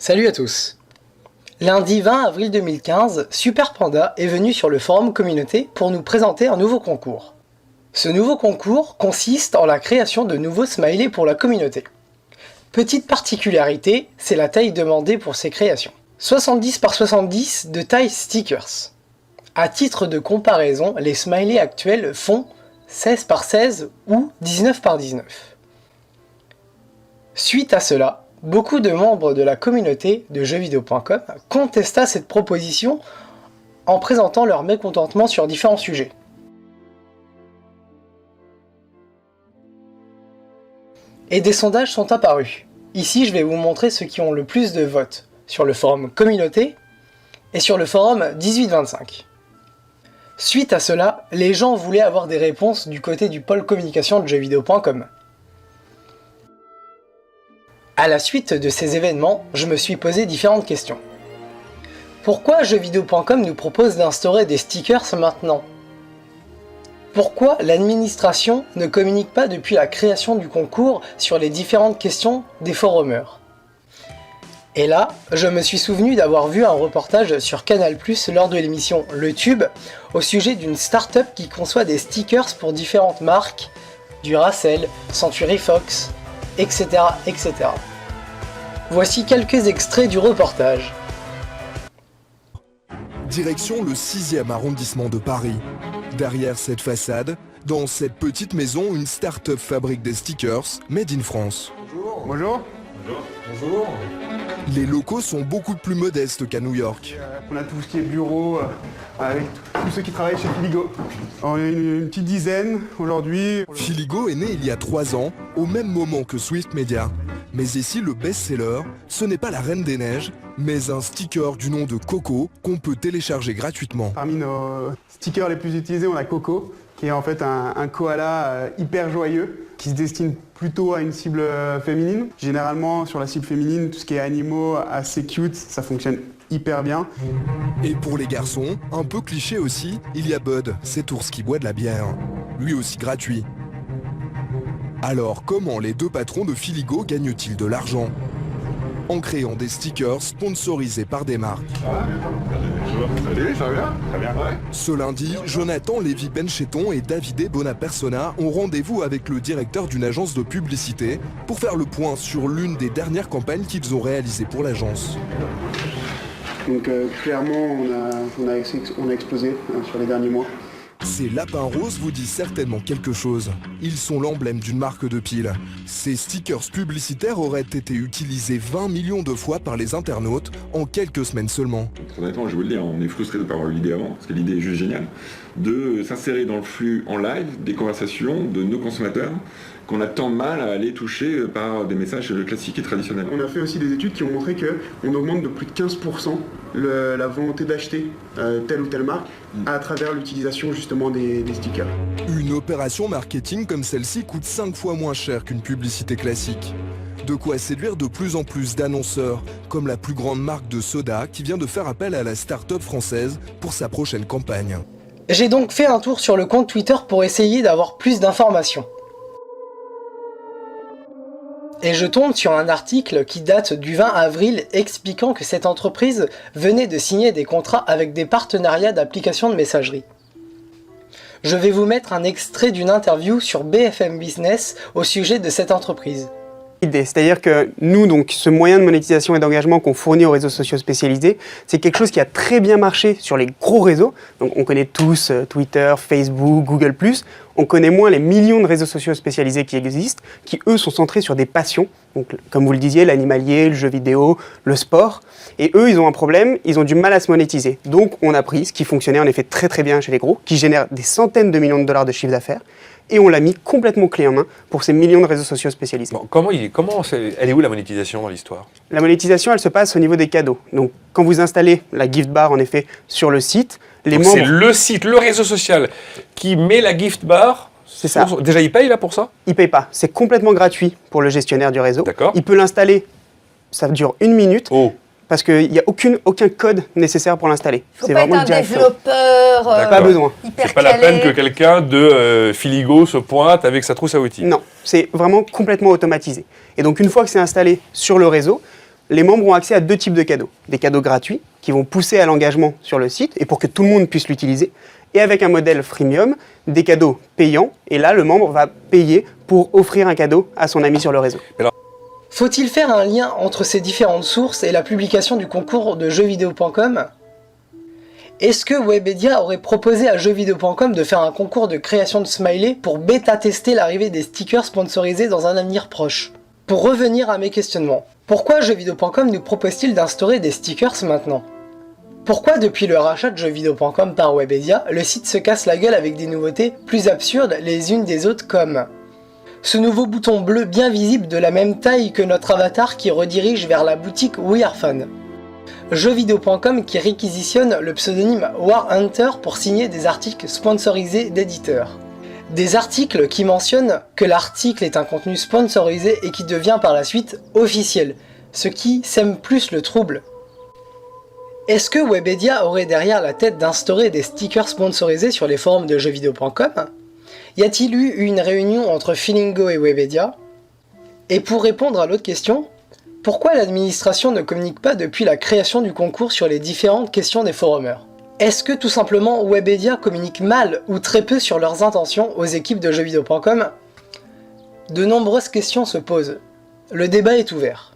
Salut à tous. Lundi 20 avril 2015, Super Panda est venu sur le forum communauté pour nous présenter un nouveau concours. Ce nouveau concours consiste en la création de nouveaux smileys pour la communauté. Petite particularité, c'est la taille demandée pour ces créations. 70 par 70 de taille stickers. À titre de comparaison, les smileys actuels font 16 par 16 ou 19 par 19. Suite à cela, beaucoup de membres de la communauté de jeuxvideo.com contesta cette proposition en présentant leur mécontentement sur différents sujets. Et des sondages sont apparus. Ici, je vais vous montrer ceux qui ont le plus de votes sur le forum communauté et sur le forum 1825. Suite à cela, les gens voulaient avoir des réponses du côté du pôle communication de jeuxvideo.com. À la suite de ces événements, je me suis posé différentes questions. Pourquoi jeuxvideo.com nous propose d'instaurer des stickers maintenant ? Pourquoi l'administration ne communique pas depuis la création du concours sur les différentes questions des forumers ? Et là, je me suis souvenu d'avoir vu un reportage sur Canal+ lors de l'émission Le Tube au sujet d'une start-up qui conçoit des stickers pour différentes marques, Duracell, Century Fox, etc., etc. Voici quelques extraits du reportage. Direction le 6e arrondissement de Paris. Derrière cette façade, dans cette petite maison, une start-up fabrique des stickers made in France. Bonjour. Bonjour. Bonjour. Bonjour. Les locaux sont beaucoup plus modestes qu'à New York. On a tout ce qui est bureau, avec tous ceux qui travaillent chez Filigo. On est une petite dizaine aujourd'hui. Filigo est né il y a 3 ans, au même moment que Swift Media. Mais ici, le best-seller, ce n'est pas la Reine des Neiges, mais un sticker du nom de Coco qu'on peut télécharger gratuitement. Parmi nos stickers les plus utilisés, on a Coco, qui est en fait un koala hyper joyeux, qui se destine plutôt à une cible féminine. Généralement, sur la cible féminine, tout ce qui est animaux assez cute, ça fonctionne hyper bien. Et pour les garçons, un peu cliché aussi, il y a Bud, cet ours qui boit de la bière. Lui aussi gratuit. Alors, comment les deux patrons de Filigo gagnent-ils de l'argent ? En créant des stickers sponsorisés par des marques. Salut, ça va bien ? Très bien, ouais. Ce lundi, Jonathan Lévy-Bencheton et Davide Bonapersona ont rendez-vous avec le directeur d'une agence de publicité pour faire le point sur l'une des dernières campagnes qu'ils ont réalisées pour l'agence. Donc clairement, on a explosé sur les derniers mois. Ces lapins roses vous disent certainement quelque chose. Ils sont l'emblème d'une marque de piles. Ces stickers publicitaires auraient été utilisés 20 millions de fois par les internautes en quelques semaines seulement. Très honnêtement, je vous le dis, on est frustré de ne pas avoir eu l'idée avant, parce que l'idée est juste géniale, de s'insérer dans le flux en live des conversations de nos consommateurs qu'on a tant de mal à aller toucher par des messages classiques et traditionnels. On a fait aussi des études qui ont montré qu'on augmente de plus de 15% la volonté d'acheter telle ou telle marque à travers l'utilisation justement des stickers. Une opération marketing comme celle-ci coûte 5 fois moins cher qu'une publicité classique. De quoi séduire de plus en plus d'annonceurs, comme la plus grande marque de soda qui vient de faire appel à la start-up française pour sa prochaine campagne. J'ai donc fait un tour sur le compte Twitter pour essayer d'avoir plus d'informations. Et je tombe sur un article qui date du 20 avril expliquant que cette entreprise venait de signer des contrats avec des partenariats d'applications de messagerie. Je vais vous mettre un extrait d'une interview sur BFM Business au sujet de cette entreprise. C'est-à-dire que nous, donc, ce moyen de monétisation et d'engagement qu'on fournit aux réseaux sociaux spécialisés, c'est quelque chose qui a très bien marché sur les gros réseaux. Donc, on connaît tous Twitter, Facebook, Google+. On connaît moins les millions de réseaux sociaux spécialisés qui existent, qui eux sont centrés sur des passions. Donc, comme vous le disiez, l'animalier, le jeu vidéo, le sport. Et eux, ils ont un problème, ils ont du mal à se monétiser. Donc, on a pris ce qui fonctionnait en effet très très bien chez les gros, qui génèrent des centaines de millions de dollars de chiffre d'affaires. Et on l'a mis complètement clé en main pour ces millions de réseaux sociaux spécialisés. Bon, elle est où la monétisation dans l'histoire ? La monétisation, elle se passe au niveau des cadeaux. Donc, quand vous installez la gift bar, en effet, sur le site, les membres... C'est le site, le réseau social qui met la gift bar. C'est ça. Déjà, il paye là pour ça ? Il paye pas. C'est complètement gratuit pour le gestionnaire du réseau. D'accord. Il peut l'installer, ça dure 1 minute. Oh. Parce qu'il n'y a aucun code nécessaire pour l'installer. Il ne faut pas être un développeur pas besoin. hyper C'est pas la peine que quelqu'un de Filigo se pointe avec sa trousse à outils. Non, c'est vraiment complètement automatisé. Et donc une fois que c'est installé sur le réseau, les membres ont accès à 2 types de cadeaux. Des cadeaux gratuits, qui vont pousser à l'engagement sur le site, et pour que tout le monde puisse l'utiliser. Et avec un modèle freemium, des cadeaux payants, et là, le membre va payer pour offrir un cadeau à son ami sur le réseau. Faut-il faire un lien entre ces différentes sources et la publication du concours de jeuxvideo.com ? Est-ce que Webedia aurait proposé à jeuxvideo.com de faire un concours de création de smiley pour bêta-tester l'arrivée des stickers sponsorisés dans un avenir proche ? Pour revenir à mes questionnements, pourquoi jeuxvideo.com nous propose-t-il d'instaurer des stickers maintenant ? Pourquoi depuis le rachat de jeuxvideo.com par Webedia, le site se casse la gueule avec des nouveautés plus absurdes les unes des autres comme ce nouveau bouton bleu bien visible de la même taille que notre avatar qui redirige vers la boutique We Are Fun. Jeuxvideo.com qui réquisitionne le pseudonyme War Hunter pour signer des articles sponsorisés d'éditeurs. Des articles qui mentionnent que l'article est un contenu sponsorisé et qui devient par la suite officiel, ce qui sème plus le trouble. Est-ce que Webedia aurait derrière la tête d'instaurer des stickers sponsorisés sur les forums de jeuxvideo.com ? Y a-t-il eu une réunion entre Feelingo et Webedia ? Et pour répondre à l'autre question, pourquoi l'administration ne communique pas depuis la création du concours sur les différentes questions des forumers ? Est-ce que tout simplement Webedia communique mal ou très peu sur leurs intentions aux équipes de jeuxvideo.com ? De nombreuses questions se posent. Le débat est ouvert.